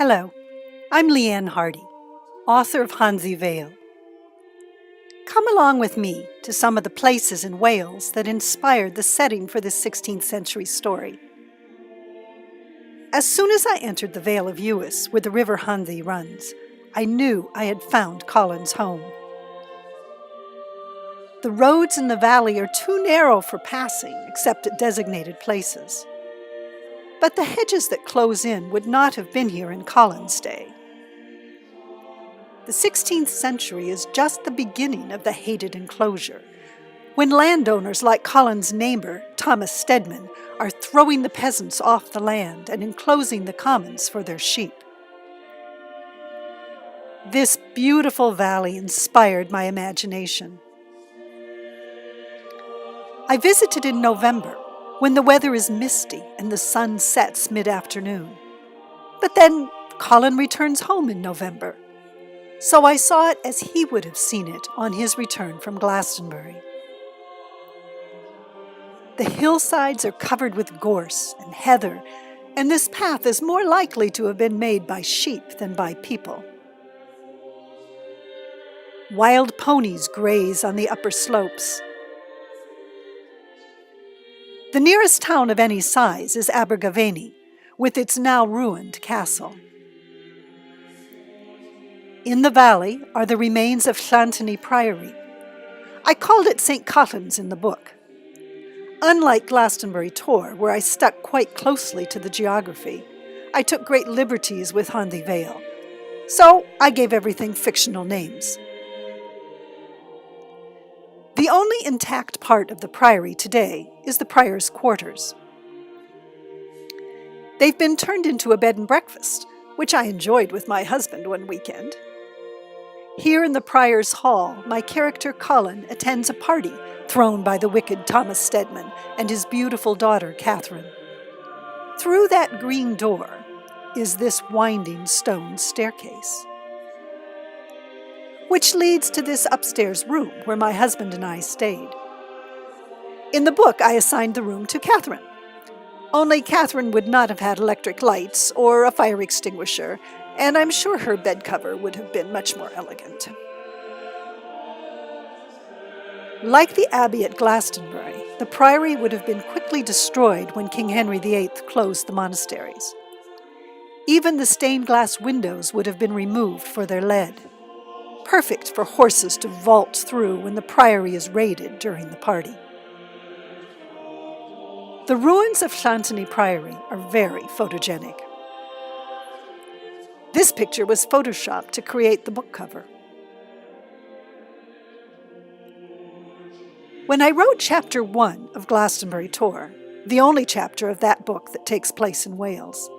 Hello, I'm LeAnne Hardy, author of Honddu Vale. Come along with me to some of the places in Wales that inspired the setting for this 16th century story. As soon as I entered the Vale of Uwys, where the River Honddu runs, I knew I had found Colin's home. The roads in the valley are too narrow for passing, except at designated places. But the hedges that close in would not have been here in Colin's day. The 16th century is just the beginning of the hated enclosure, when landowners like Colin's neighbor, Thomas Stedman, are throwing the peasants off the land and enclosing the commons for their sheep. This beautiful valley inspired my imagination. I visited in November, when the weather is misty and the sun sets mid-afternoon. But then Colin returns home in November, so I saw it as he would have seen it on his return from Glastonbury. The hillsides are covered with gorse and heather, and this path is more likely to have been made by sheep than by people. Wild ponies graze on the upper slopes. The nearest town of any size is Abergavenny, with its now ruined castle. In the valley are the remains of Llantony Priory. I called it St. Cotton's in the book. Unlike Glastonbury Tor, where I stuck quite closely to the geography, I took great liberties with Honddu Vale, so I gave everything fictional names. The only intact part of the priory today is the prior's quarters. They've been turned into a bed and breakfast, which I enjoyed with my husband one weekend. Here in the prior's hall, my character Colin attends a party thrown by the wicked Thomas Stedman and his beautiful daughter Catherine. Through that green door is this winding stone staircase, which leads to this upstairs room where my husband and I stayed. In the book, I assigned the room to Catherine. Only Catherine would not have had electric lights or a fire extinguisher, and I'm sure her bed cover would have been much more elegant. Like the abbey at Glastonbury, the priory would have been quickly destroyed when King Henry VIII closed the monasteries. Even the stained glass windows would have been removed for their lead, perfect for horses to vault through when the priory is raided during the party. The ruins of Llantony Priory are very photogenic. This picture was photoshopped to create the book cover. When I wrote Chapter 1 of Glastonbury Tor, the only chapter of that book that takes place in Wales,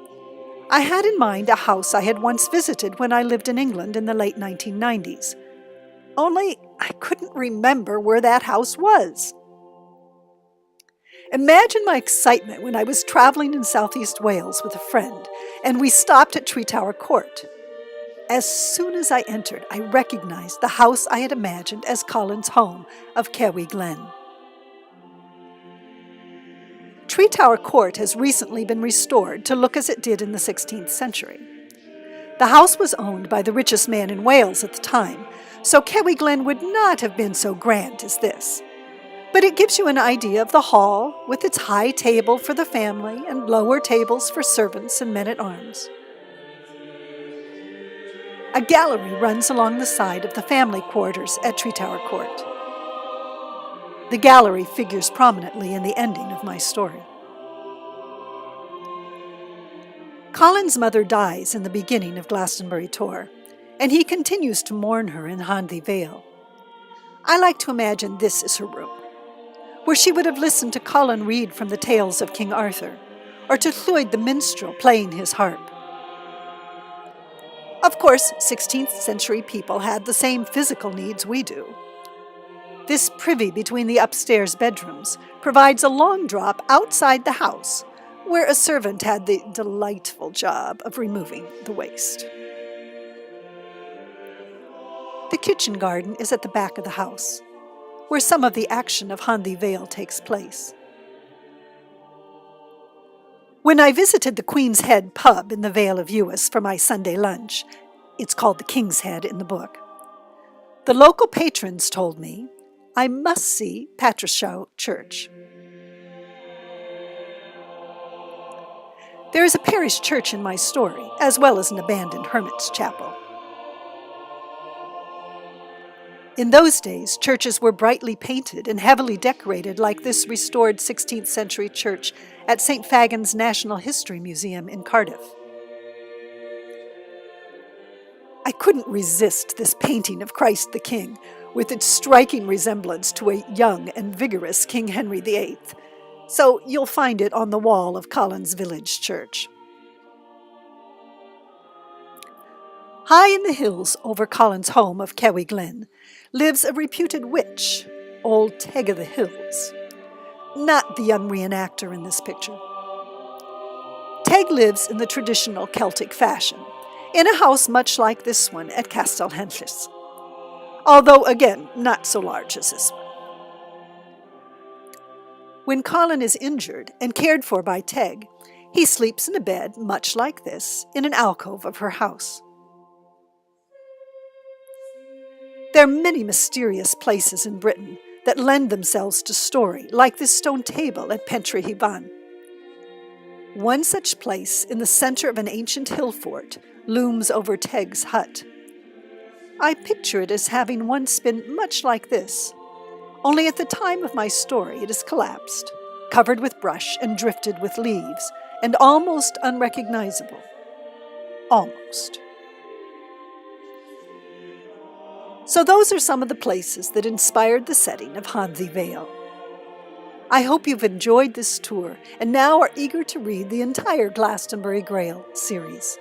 I had in mind a house I had once visited when I lived in England in the late 1990s. Only I couldn't remember where that house was. Imagine my excitement when I was traveling in southeast Wales with a friend, and we stopped at Tree Tower Court. As soon as I entered, I recognized the house I had imagined as Colin's home of Cewi Glen. Tree Tower Court has recently been restored to look as it did in the 16th century. The house was owned by the richest man in Wales at the time, so Cewi Glen would not have been so grand as this. But it gives you an idea of the hall, with its high table for the family and lower tables for servants and men-at-arms. A gallery runs along the side of the family quarters at Tree Tower Court. The gallery figures prominently in the ending of my story. Colin's mother dies in the beginning of Glastonbury Tor, and he continues to mourn her in Honddu Vale. I like to imagine this is her room, where she would have listened to Colin read from the tales of King Arthur, or to Llwyd the minstrel playing his harp. Of course, 16th century people had the same physical needs we do. This privy between the upstairs bedrooms provides a long drop outside the house, where a servant had the delightful job of removing the waste. The kitchen garden is at the back of the house, where some of the action of Honddu Vale takes place. When I visited the Queen's Head pub in the Vale of Uis for my Sunday lunch, it's called the King's Head in the book, the local patrons told me I must see Patricia Church. There is a parish church in my story, as well as an abandoned hermit's chapel. In those days, churches were brightly painted and heavily decorated like this restored 16th century church at St. Fagan's National History Museum in Cardiff. I couldn't resist this painting of Christ the King, with its striking resemblance to a young and vigorous King Henry VIII, so you'll find it on the wall of Collins Village Church. High in the hills over Collins' home of Kewy Glen lives a reputed witch, old Teg of the Hills. Not the young reenactor in this picture. Teg lives in the traditional Celtic fashion, in a house much like this one at Castell Henllys, although again not so large as this one. When Colin is injured and cared for by Teg, he sleeps in a bed much like this in an alcove of her house. There are many mysterious places in Britain that lend themselves to story, like this stone table at Pentre Hiban. One such place in the center of an ancient hill fort looms over Teg's hut. I picture it as having once been much like this, only at the time of my story it is collapsed, covered with brush and drifted with leaves, and almost unrecognizable. Almost. So those are some of the places that inspired the setting of Honddu Vale. I hope you've enjoyed this tour and now are eager to read the entire Glastonbury Grail series.